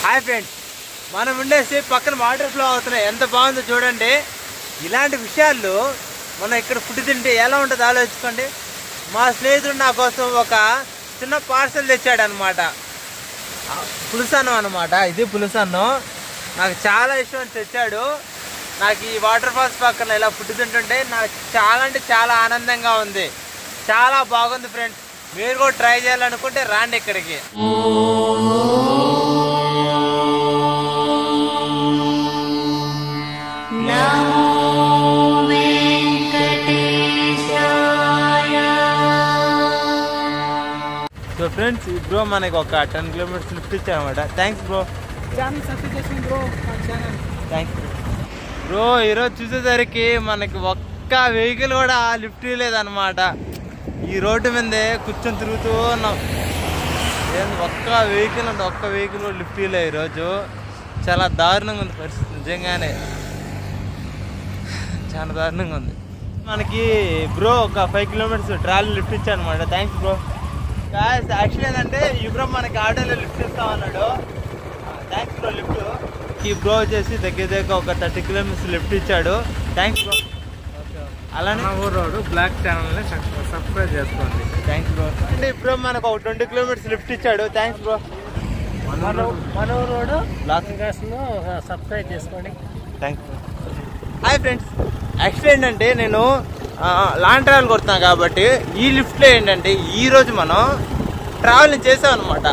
Hi friends, మనం ఉండేసి పక్కన వాటర్ ఫ్లో అవుతున్నాయి. ఎంత బాగుందో చూడండి. ఇలాంటి విషయాల్లో మనం ఇక్కడ ఫుడ్ తింటే ఎలా ఉంటుందో ఆలోచించుకోండి. మా స్నేహితుడు నా కోసం ఒక చిన్న పార్సల్ తెచ్చాడు అనమాట. పులుసన్నం అనమాట. ఇది పులుసన్నం నాకు చాలా ఇష్టం తెచ్చాడు. నాకు ఈ వాటర్ ఫాల్స్ పక్కన ఇలా ఫుడ్ తింటుంటే నాకు చాలా అంటే చాలా ఆనందంగా ఉంది. చాలా బాగుంది ఫ్రెండ్స్. మీరు కూడా ట్రై చేయాలనుకుంటే రాండి ఇక్కడికి. సో ఫ్రెండ్స్, బ్రో మనకి ఒక 10 కిలోమీటర్స్ లిఫ్ట్ ఇచ్చామన్నమాట. Thanks bro. Thanks bro. ఈరోజు చూసేసరికి మనకి ఒక్క వెహికల్ కూడా లిఫ్ట్ లేదనమాట. ఈ రోడ్డు మీదే కూర్చొని తిరుగుతూ ఉన్నాం. ఒక్క వెహికల్ అంటే ఒక్క వెహికల్ కూడా లిఫ్ట్ ఇవ్వలే. ఈరోజు చాలా దారుణంగా ఉంది పరిస్థితి. నిజంగానే చాలా దారుణంగా ఉంది. మనకి బ్రో ఒక 5 కిలోమీటర్స్ ట్రావెల్ లిఫ్ట్ ఇచ్చాను అనమాట. Thanks bro. యాక్చువల్లీ ఏంటంటే ఈ బ్రో మనకి ఆటోలో లిఫ్ట్ ఇస్తామన్నాడు. Thanks bro. లిఫ్ట్ ఈ బ్రో వచ్చేసి దగ్గర ఒక 30 కిలోమీటర్స్ లిఫ్ట్ ఇచ్చాడు. Thanks bro. అలానే రోడ్ బ్లాక్ ఛానల్ని సబ్స్క్రైబ్ చేసుకోండి. Thanks bro. అంటే ఇప్పుడు మనకు ఒక 20 కిలోమీటర్స్ లిఫ్ట్ ఇచ్చాడు. Thanks bro. మన రోడ్ బ్లాక్ సబ్స్క్రైబ్ చేసుకోండి. Thanks bro. Hi friends, actually ఏంటంటే నేను లాంగ్ ట్రావెల్ కొడుతున్నాను కాబట్టి ఈ లిఫ్ట్లో ఏంటంటే ఈరోజు మనం ట్రావెలింగ్ చేసాం అనమాట.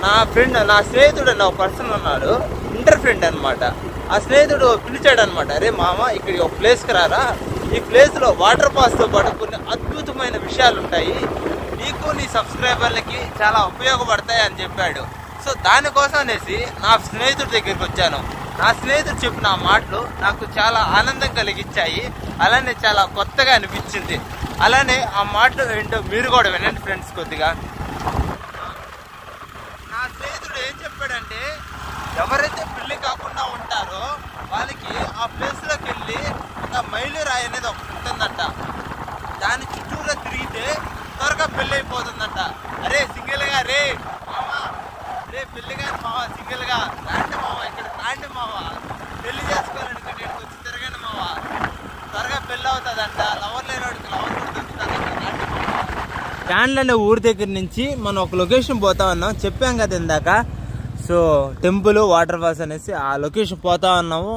నా ఫ్రెండ్, నా స్నేహితుడు ఒక పర్సన్ ఉన్నాడు, ఇంటర్ ఫ్రెండ్ అనమాట. ఆ స్నేహితుడు పిలిచాడు అనమాట. అరే మామ, ఇక్కడ ఒక ప్లేస్కి రారా, ఈ ప్లేస్లో వాటర్ ఫాల్స్తో పాటు కొన్ని అద్భుతమైన విషయాలు ఉంటాయి, నీకు నీ సబ్స్క్రైబర్లకి చాలా ఉపయోగపడతాయి అని చెప్పాడు. సో దానికోసం అనేసి నా స్నేహితుడి దగ్గరికి వచ్చాను. నా స్నేహితుడు చెప్పిన ఆ మాటలు నాకు చాలా ఆనందం కలిగించాయి. అలానే చాలా కొత్తగా అనిపించింది. అలానే ఆ మాటలు ఏంటో మీరు కూడా వినండి ఫ్రెండ్స్. కొద్దిగా నా స్నేహితుడు ఏం చెప్పాడంటే, ఎవరైతే పెళ్లి కాకుండా ఉంటారో వాళ్ళకి ఆ ప్లేస్లోకి వెళ్ళి ఒక మైలురాయి అనేది ఒకటి ఉంటుందంట. దాని చుట్టూలో తిరిగితే త్వరగా పెళ్ళి అయిపోతుందంట. అరే సింగిల్గా రే మామ, రే పెళ్ళి కానీ మావ, సింగిల్గా రాండి మావ, ఇక్కడ రాండి మావ, పెళ్లి చేసుకోవాలంటే నేను వచ్చి తిరగండి మావ, త్వరగా పెళ్ళి అవుతుందంట. లవర్ లేని వాడికి లవర్ కూడా దొరుకుతుందంట. రాండి మావ. క్యాండ్ల్ అనే ఊరి దగ్గర నుంచి మనం ఒక లొకేషన్ పోతా ఉన్నాం. చెప్పాం కదా ఇందాక. సో టెంపుల్, వాటర్ ఫాల్స్ అనేసి ఆ లొకేషన్ పోతా ఉన్నాము.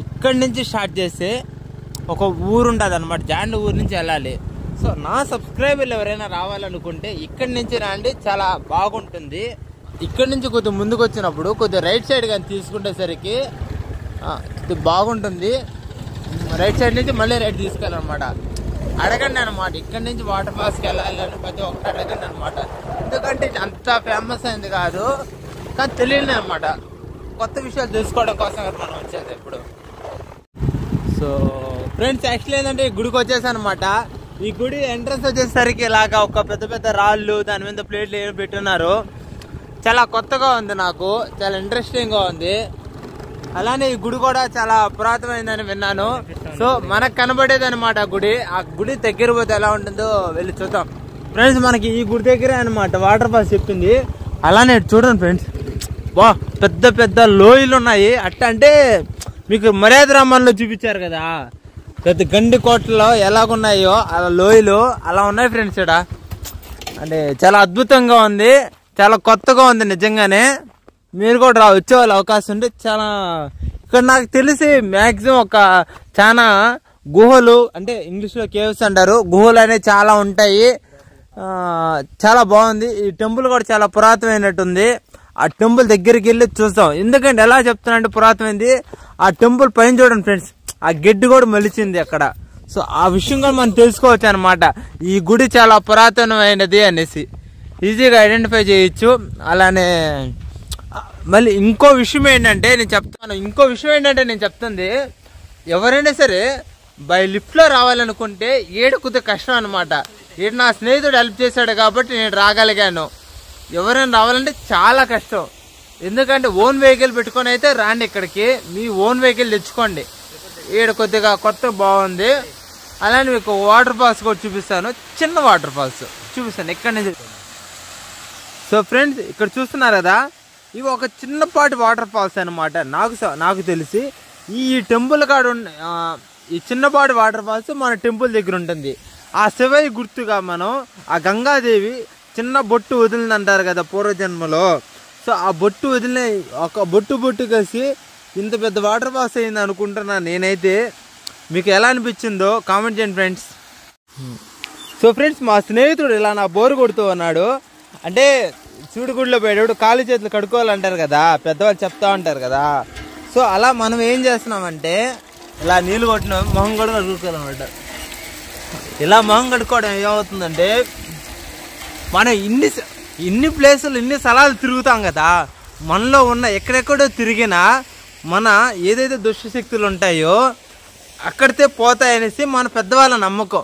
ఇక్కడి నుంచి స్టార్ట్ చేస్తే ఒక ఊరు ఉంటుంది అనమాట. జాండ్ ఊరు నుంచి వెళ్ళాలి. సో నా సబ్స్క్రైబర్లు ఎవరైనా రావాలనుకుంటే ఇక్కడి నుంచి రండి, చాలా బాగుంటుంది. ఇక్కడి నుంచి కొద్దిగా ముందుకు వచ్చినప్పుడు కొద్దిగా రైట్ సైడ్ కానీ తీసుకునేసరికి బాగుంటుంది. రైట్ సైడ్ నుంచి మళ్ళీ రైట్ తీసుకెళ్ళాలన్నమాట. అడగండి అనమాట, ఇక్కడి నుంచి వాటర్ ఫాల్స్కి వెళ్ళాలని ప్రతి ఒక్కటి అడగండి అనమాట. ఎందుకంటే అంత ఫేమస్ అయింది కాదు, కానీ తెలియదు అనమాట. కొత్త విషయాలు తెలుసుకోవడం కోసం మనం వచ్చేది ఇప్పుడు. సో ఫ్రెండ్స్, యాక్చువల్లీ ఏంటంటే ఈ గుడికి వచ్చేసాను అనమాట. ఈ గుడి ఎంట్రన్స్ వచ్చేసరికి ఇలాగా ఒక పెద్ద పెద్ద రాళ్ళు, దాని మీద ప్లేట్లు ఏమి పెట్టున్నారు. చాలా కొత్తగా ఉంది, నాకు చాలా ఇంట్రెస్టింగ్గా ఉంది. అలానే ఈ గుడి కూడా చాలా పురాతనమైందని విన్నాను. సో మనకు కనబడేది అనమాట గుడి. ఆ గుడి దగ్గర పోతే ఎలా ఉంటుందో వెళ్ళి చూద్దాం ఫ్రెండ్స్. మనకి ఈ గుడి దగ్గరే అనమాట వాటర్ ఫాల్స్ చెప్పింది. అలానే చూడండి ఫ్రెండ్స్, వా పెద్ద పెద్ద లోయలు ఉన్నాయి. అట్ట అంటే మీకు మర్యాద రామాల్లో చూపించారు కదా, పెద్ద గండి కోటలో ఎలాగున్నాయో అలా లోయలు అలా ఉన్నాయి ఫ్రెండ్స్. ఇక్కడ అంటే చాలా అద్భుతంగా ఉంది, చాలా కొత్తగా ఉంది నిజంగానే. మీరు కూడా వచ్చే వాళ్ళ అవకాశం ఉంటే చాలా. ఇక్కడ నాకు తెలిసి మ్యాక్సిమం ఒక చాలా గుహలు, అంటే ఇంగ్లీష్లో కేవ్స్ అంటారు, గుహలు అనేవి చాలా ఉంటాయి. చాలా బాగుంది. ఈ టెంపుల్ కూడా చాలా పురాతనమైనట్టుంది. ఆ టెంపుల్ దగ్గరికి వెళ్ళి చూస్తాం. ఎందుకంటే ఎలా చెప్తున్నా అంటే పురాతనమైంది. ఆ టెంపుల్ పైన చూడండి ఫ్రెండ్స్, ఆ గడ్డి కూడా మలిచింది అక్కడ. సో ఆ విషయం కూడా మనం తెలుసుకోవచ్చు అనమాట. ఈ గుడి చాలా పురాతనమైనది అనేసి ఈజీగా ఐడెంటిఫై చేయొచ్చు. అలానే మళ్ళీ ఇంకో విషయం ఏంటంటే నేను చెప్తుంది, ఎవరైనా సరే బై లిఫ్ట్లో రావాలనుకుంటే ఏడు కొద్దిగా కష్టం అనమాట. ఏడు నా స్నేహితుడు హెల్ప్ చేశాడు కాబట్టి నేను రాగలిగాను. ఎవరైనా రావాలంటే చాలా కష్టం. ఎందుకంటే ఓన్ వెహికల్ పెట్టుకొని అయితే రాండి ఇక్కడికి, మీ ఓన్ వెహికల్ తెచ్చుకోండి. ఈడ కొద్దిగా కొత్త బాగుంది. అలానే మీకు వాటర్ ఫాల్స్ కూడా చూపిస్తాను, చిన్న వాటర్ ఫాల్స్ చూపిస్తాను ఇక్కడ నుంచి. సో ఫ్రెండ్స్, ఇక్కడ చూస్తున్నారు కదా, ఇవి ఒక చిన్నపాటి వాటర్ ఫాల్స్ అనమాట. నాకు తెలిసి ఈ టెంపుల్ కాడ ఈ చిన్నపాటి వాటర్ ఫాల్స్ మన టెంపుల్ దగ్గర ఉంటుంది. ఆ శివయ్య గుర్తుగా మనం ఆ గంగాదేవి చిన్న బొట్టు వదిలిందంటారు కదా పూర్వజన్మలో. సో ఆ బొట్టు వదిలిన ఒక బొట్టు కలిసి ఇంత పెద్ద వాటర్ ఫాల్స్ అయింది అనుకుంటున్నాను నేనైతే. మీకు ఎలా అనిపించిందో కామెంట్ చేయండి ఫ్రెండ్స్. సో ఫ్రెండ్స్, మా స్నేహితుడు ఇలా నా బోరు కొడుతూ ఉన్నాడు. అంటే శివుడి గుడిలో పోయేటప్పుడు కాలు చేతులు కడుక్కోవాలంటారు కదా, పెద్దవాళ్ళు చెప్తా ఉంటారు కదా. సో అలా మనం ఏం చేస్తున్నామంటే ఇలా నీళ్ళు కొట్టిన మొహం కూడా కడుక్కోవాలన్నమాట. ఇలా మొహం కడుక్కోవడం ఏమవుతుందంటే, మనం ఇన్ని ప్లేసులు ఇన్ని స్థలాలు తిరుగుతాం కదా, మనలో ఉన్న ఎక్కడెక్కడో తిరిగినా మన ఏదైతే దుష్టశక్తులు ఉంటాయో అక్కడితే పోతాయనేసి మన పెద్దవాళ్ళ నమ్మకం.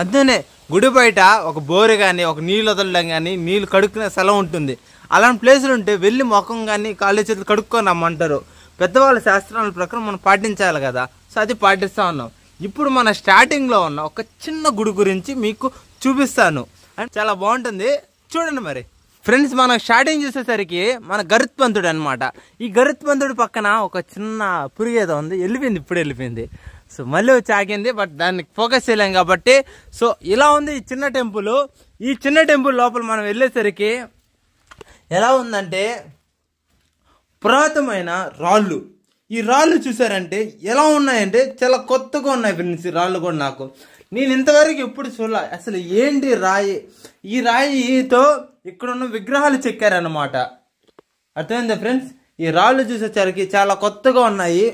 అందుకనే గుడి బయట ఒక బోరు కానీ ఒక నీళ్ళు వదలడం కానీ నీళ్ళు కడుక్కునే స్థలం ఉంటుంది. అలాంటి ప్లేసులు ఉంటే వెళ్ళి ముఖం కానీ కాళ్ళు చేతులు కడుక్కొని రమ్మంటారు. పెద్దవాళ్ళ శాస్త్రాల ప్రకారం మనం పాటించాలి కదా. సో అది పాటిస్తూ ఉన్నాం. ఇప్పుడు మన స్టార్టింగ్లో ఉన్న ఒక చిన్న గుడి గురించి మీకు చూపిస్తాను. అండ్ చాలా బాగుంటుంది, చూడండి. మరి ఫ్రెండ్స్, మనం స్టార్టింగ్ చూసేసరికి మన గరుత్మంతుడు అనమాట. ఈ గరుత్మంతుడి పక్కన ఒక చిన్న పురుగేదో ఉంది, ఇప్పుడు వెళ్ళిపోయింది. సో మళ్ళీ వచ్చి ఆగింది, బట్ దాన్ని ఫోకస్ చేయలేం కాబట్టి. సో ఇలా ఉంది ఈ చిన్న టెంపుల్. ఈ చిన్న టెంపుల్ లోపల మనం వెళ్ళేసరికి ఎలా ఉందంటే పురాతనమైన రాళ్ళు. ఈ రాళ్ళు చూసారంటే ఎలా ఉన్నాయంటే చాలా కొత్తగా ఉన్నాయి ఫ్రెండ్స్. ఈ రాళ్ళు కూడా నేను ఇంతవరకు ఎప్పుడు చూడలే. అసలు ఏంటి రాయి? ఈ రాయితో ఇక్కడున్న విగ్రహాలు చెక్కారనమాట. అర్థమైందా ఫ్రెండ్స్? ఈ రాళ్ళు చూసేసరికి చాలా కొత్తగా ఉన్నాయి.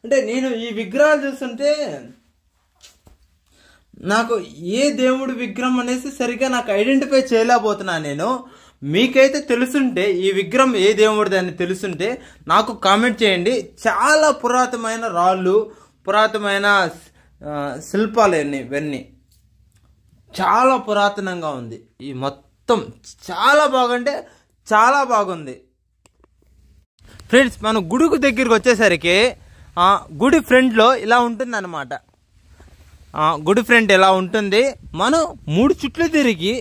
అంటే నేను ఈ విగ్రహాలు చూస్తుంటే నాకు ఏ దేవుడి విగ్రహం అనేసి సరిగ్గా నాకు ఐడెంటిఫై చేయలేకపోతున్నాను నేను. మీకైతే తెలుసుంటే ఈ విగ్రహం ఏ దేవుడిది అని తెలుసుంటే నాకు కామెంట్ చేయండి. చాలా పురాతనమైన రాళ్ళు, పురాతనమైన శిల్పాలు ఇవన్నీ చాలా పురాతనంగా ఉంది. ఈ మొత్తం చాలా బాగుంటే చాలా బాగుంది ఫ్రెండ్స్. మనం గుడికి దగ్గరికి వచ్చేసరికి గుడి ఫ్రంట్లో ఇలా ఉంటుంది అనమాట. గుడి ఫ్రంట్ ఎలా ఉంటుంది, మనం 3 చుట్లు తిరిగి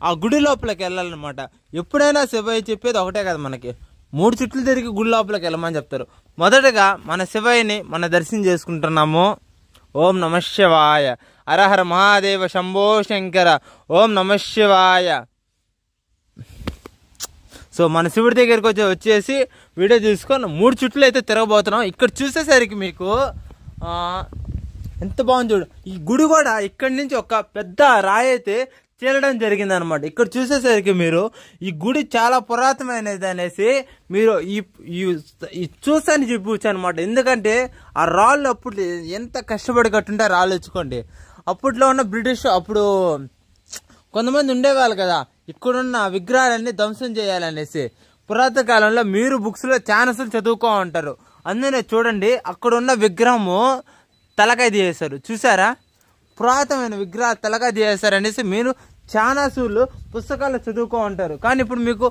ఆ గుడి లోపలికి వెళ్ళాలన్నమాట. ఎప్పుడైనా శివయ్య చెప్పేది ఒకటే కదా మనకి, 3 చుట్లు తిరిగి గుడి లోపలికి వెళ్ళమని చెప్తారు. మొదటగా మన శివయ్యని మన దర్శనం చేసుకుంటున్నాము. ఓం నమ శివాయ, హరహర మహాదేవ, శంభో శంకర, ఓం నమ శివాయ. సో మన శివుడి దగ్గరికి వచ్చేసి వీడియో తీసుకొని 3 చుట్లు అయితే తిరగబోతున్నాం. ఇక్కడ చూసేసరికి మీకు ఎంత బాగుంది చూడు. ఈ గుడి కూడా ఇక్కడి నుంచి ఒక పెద్ద రాయి అయితే చీలడం జరిగింది అనమాట. ఇక్కడ చూసేసరికి మీరు ఈ గుడి చాలా పురాతనమైనది అనేసి మీరు ఈ చూసాని చెప్పవచ్చు అనమాట. ఎందుకంటే ఆ రాళ్ళు అప్పుడు ఎంత కష్టపడి కట్టుంటే రాళ్ళు తెచ్చుకోండి. అప్పట్లో ఉన్న బ్రిటిష్ అప్పుడు కొంతమంది ఉండేవాళ్ళు కదా, ఇక్కడున్న విగ్రహాలన్నీ ధ్వంసం చేయాలనేసి. పురాతన కాలంలో మీరు బుక్స్లో ఛానల్స్ చదువుకో ఉంటారు. అందుకనే చూడండి, అక్కడున్న విగ్రహము తలకాయ తీసేశారు. చూసారా? పురాతనమైన విగ్రహాలు తలకాయ తీసేశారు అనేసి మీరు చాలా సూళ్ళు పుస్తకాల్లో చదువుకో ఉంటారు. కానీ ఇప్పుడు మీకు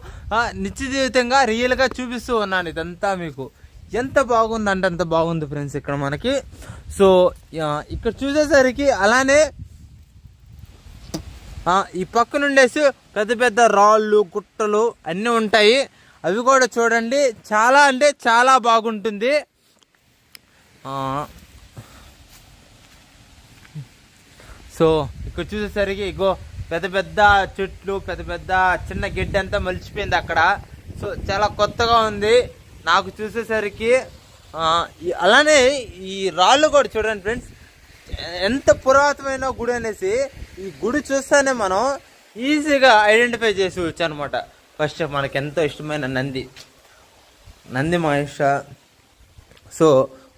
నిత్య జీవితంగా రియల్గా చూపిస్తూ ఉన్నాను. ఇదంతా మీకు ఎంత బాగుందంటే అంత బాగుంది ఫ్రెండ్స్ ఇక్కడ మనకి. సో ఇక్కడ చూసేసరికి అలానే ఈ పక్కన ఉండేసి పెద్ద పెద్ద రాళ్ళు గుట్టలు అన్నీ ఉంటాయి. అవి కూడా చూడండి, చాలా అంటే చాలా బాగుంటుంది. సో ఇక్కడ చూసేసరికి ఇగో పెద్ద పెద్ద చెట్లు, పెద్ద పెద్ద చిన్న గడ్డి అంతా మలిచిపోయింది అక్కడ. సో చాలా కొత్తగా ఉంది నాకు చూసేసరికి. అలానే ఈ రాళ్ళు కూడా చూడండి ఫ్రెండ్స్, ఎంత పురాతనమైన గుడి అనేసి ఈ గుడి చూస్తేనే మనం ఈజీగా ఐడెంటిఫై చేసేవచ్చు అనమాట. ఫస్ట్ మనకి ఎంతో ఇష్టమైన నంది మహేష. సో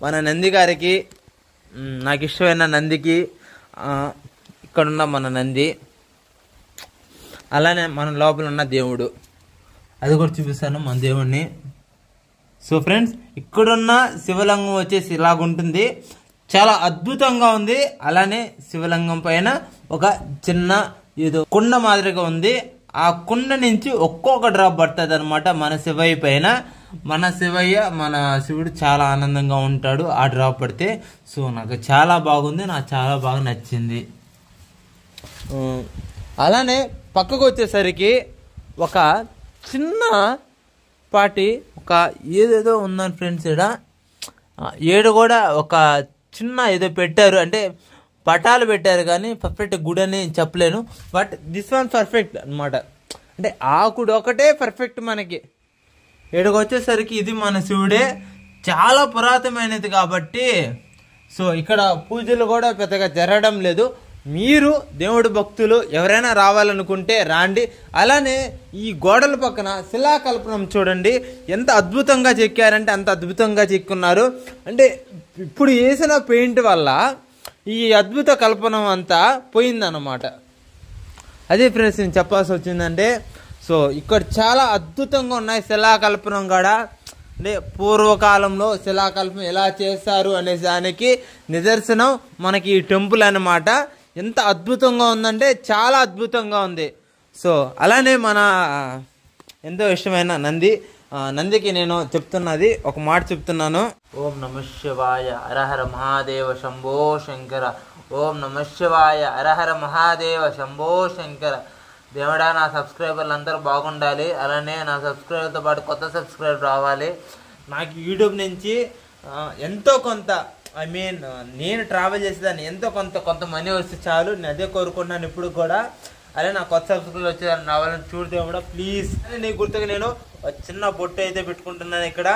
మన నంది గారికి, నాకు ఇష్టమైన నందికి ఇక్కడున్న మన నంది, అలానే మన లోపల ఉన్న దేవుడు, అది కూడా చూపిస్తాను మన దేవుడిని. సో ఫ్రెండ్స్, ఇక్కడున్న శివలింగం వచ్చేసి ఇలాగుంటుంది, చాలా అద్భుతంగా ఉంది. అలానే శివలింగం పైన ఒక చిన్న ఏదో కుండ మాదిరిగా ఉంది. ఆ కుండ నుంచి ఒక్కొక్క డ్రాప్ పడుతుంది అనమాట మన శివయ్య పైన. మన శివుడు చాలా ఆనందంగా ఉంటాడు ఆ డ్రాప్ పడితే. సో నాకు చాలా బాగుంది, నాకు చాలా బాగా నచ్చింది. అలానే పక్కకు వచ్చేసరికి ఒక చిన్న పాటి ఒక ఏదేదో ఉందని ఫ్రెండ్స్. ఇక్కడ ఏడు కూడా ఒక చిన్న ఏదో పెట్టారు, అంటే పటాలు పెట్టారు కానీ పర్ఫెక్ట్ గుడి అని చెప్పలేను. బట్ దిస్ వన్ పర్ఫెక్ట్ అనమాట. అంటే ఆ గుడి ఒకటే పర్ఫెక్ట్ మనకి. ఏడుకు వచ్చేసరికి ఇది మన శివుడే, చాలా పురాతనమైనది కాబట్టి సో ఇక్కడ పూజలు కూడా పెద్దగా జరగడం లేదు. మీరు దేవుడి భక్తులు ఎవరైనా రావాలనుకుంటే రాండి. అలానే ఈ గోడల పక్కన శిలాకల్పనం చూడండి, ఎంత అద్భుతంగా చెక్కారంటే అంత అద్భుతంగా చెక్కున్నారు. అంటే ఇప్పుడు వేసిన పెయింట్ వల్ల ఈ అద్భుత కల్పనం అంతా పోయిందన్నమాట. అదే ఫ్రెండ్స్ నేను చెప్పాల్సి వచ్చిందంటే, సో ఇక్కడ చాలా అద్భుతంగా ఉన్నాయి శిలాకల్పనం కూడా. అంటే పూర్వకాలంలో శిలాకల్పం ఎలా చేస్తారు అనే దానికి నిదర్శనం మనకి ఈ టెంపుల్ అన్నమాట. ఎంత అద్భుతంగా ఉందంటే చాలా అద్భుతంగా ఉంది. సో అలానే మన ఎంతో ఇష్టమైన నందికి నేను చెప్తున్నది ఒక మాట చెప్తున్నాను. ఓం నమః శివాయ హరహర మహాదేవ శంభో శంకర. ఓం నమః శివాయ హరహర మహాదేవ శంభో శంకర. దేవుడా, నా సబ్స్క్రైబర్లు అందరూ బాగుండాలి. అలానే నా సబ్స్క్రైబర్తో పాటు కొత్త సబ్స్క్రైబర్ రావాలి. నాకు యూట్యూబ్ నుంచి ఎంతో కొంత నేను ట్రావెల్ చేసేదాన్ని ఎంతో కొంత మనీ వస్తే చాలు, నేను అదే కోరుకుంటున్నాను ఇప్పుడు కూడా. అదే నా కొత్త సబ్స్క్రైబర్ వచ్చేదాన్ని రావాలని చూడదే కూడా ప్లీజ్. నీ గుర్తుగా నేను చిన్న బొట్టు అయితే పెట్టుకుంటున్నాను ఇక్కడ.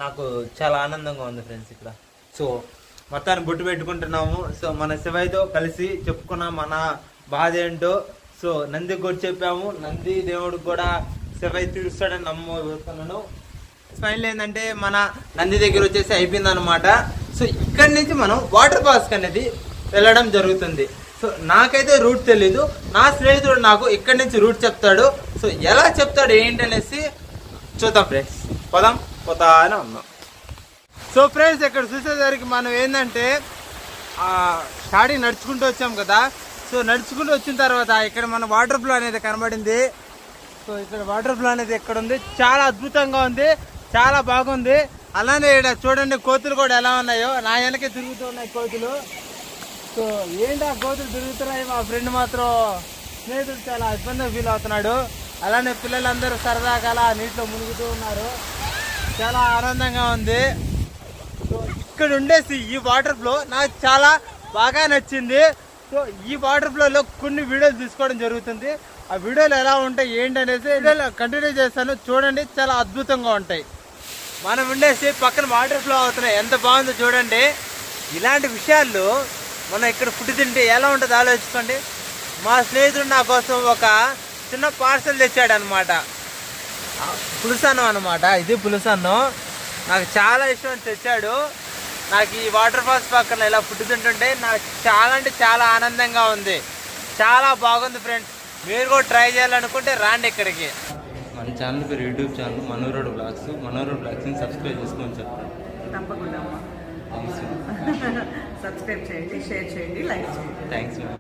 నాకు చాలా ఆనందంగా ఉంది ఫ్రెండ్స్ ఇక్కడ. సో మొత్తాన్ని బొట్టు పెట్టుకుంటున్నాము. సో మన శివయ్యతో కలిసి చెప్పుకున్నాం మన బాధ ఏంటో. సో నందికి కూడా చెప్పాము, నంది దేవుడికి కూడా శివయ్య తీరుస్తాడని నమ్ముతున్నాను. ఫైనల్ ఏంటంటే మన నంది దగ్గర వచ్చేసి అయిపోయింది అనమాట. సో ఇక్కడి నుంచి మనం వాటర్ ఫాల్స్ అనేది వెళ్ళడం జరుగుతుంది. సో నాకైతే రూట్ తెలీదు, నా స్నేహితుడు నాకు ఇక్కడి నుంచి రూట్ చెప్తాడు. సో ఎలా చెప్తాడు ఏంటి అనేసి చూద్దాం ఫ్రెండ్స్. పోతానే ఉన్నాం. సో ఫ్రెండ్స్ ఇక్కడ చూసేసరికి మనం ఏంటంటే స్టార్టింగ్ నడుచుకుంటూ వచ్చాం కదా. సో నడుచుకుంటూ వచ్చిన తర్వాత ఇక్కడ మన వాటర్ ఫ్లో అనేది కనబడింది. సో ఇక్కడ వాటర్ ఫ్లో అనేది ఎక్కడ ఉంది, చాలా అద్భుతంగా ఉంది, చాలా బాగుంది. అలానే ఇక్కడ చూడండి కోతులు కూడా ఎలా ఉన్నాయో, నా వెనకే తిరుగుతూ ఉన్నాయి కోతులు. సో ఏంటి ఆ కోతులు తిరుగుతున్నాయి, మా ఫ్రెండ్ మాత్రం స్నేహితుడు చాలా ఇబ్బందిగా ఫీల్ అవుతున్నాడు. అలానే పిల్లలందరూ సరదాగా అలా నీటిలో మునుగుతూ ఉన్నారు, చాలా ఆనందంగా ఉంది. సో ఇక్కడ ఉండేసి ఈ వాటర్ ఫ్లో నాకు చాలా బాగా నచ్చింది. సో ఈ వాటర్ ఫ్లోలో కొన్ని వీడియోలు తీసుకోవడం జరుగుతుంది. ఆ వీడియోలు ఎలా ఉంటాయి ఏంటి అనేసి వీడియోలో కంటిన్యూ చేస్తాను, చూడండి, చాలా అద్భుతంగా ఉంటాయి. మనం ఉండేసి పక్కన వాటర్ ఫ్లో అవుతున్నాయి, ఎంత బాగుందో చూడండి. ఇలాంటి విషయాల్లో మనం ఇక్కడ ఫుడ్ తింటే ఎలా ఉంటుందో ఆలోచించుకోండి. మా స్నేహితుడు నా కోసం ఒక చిన్న పార్సల్ తెచ్చాడు అనమాట, పులుసన్నం అనమాట. ఇది పులుసన్నం, నాకు చాలా ఇష్టం తెచ్చాడు. నాకు ఈ వాటర్ ఫాల్స్ పక్కన ఇలా ఫుడ్ తింటుంటే నాకు చాలా అంటే చాలా ఆనందంగా ఉంది, చాలా బాగుంది ఫ్రెండ్స్. మీరు కూడా ట్రై చేయాలనుకుంటే రాండి ఇక్కడికి. మన ఛానల్ పేరు యూట్యూబ్ ఛానల్ మనోరోడ్ బ్లాగ్స్. మనోరోడ్ బ్లాగ్స్ని సబ్స్క్రైబ్ చేసుకొని చెప్పండి. తప్పకుండా సబ్స్క్రైబ్ చేయండి, షేర్ చేయండి, లైక్ చేయండి. థ్యాంక్స్.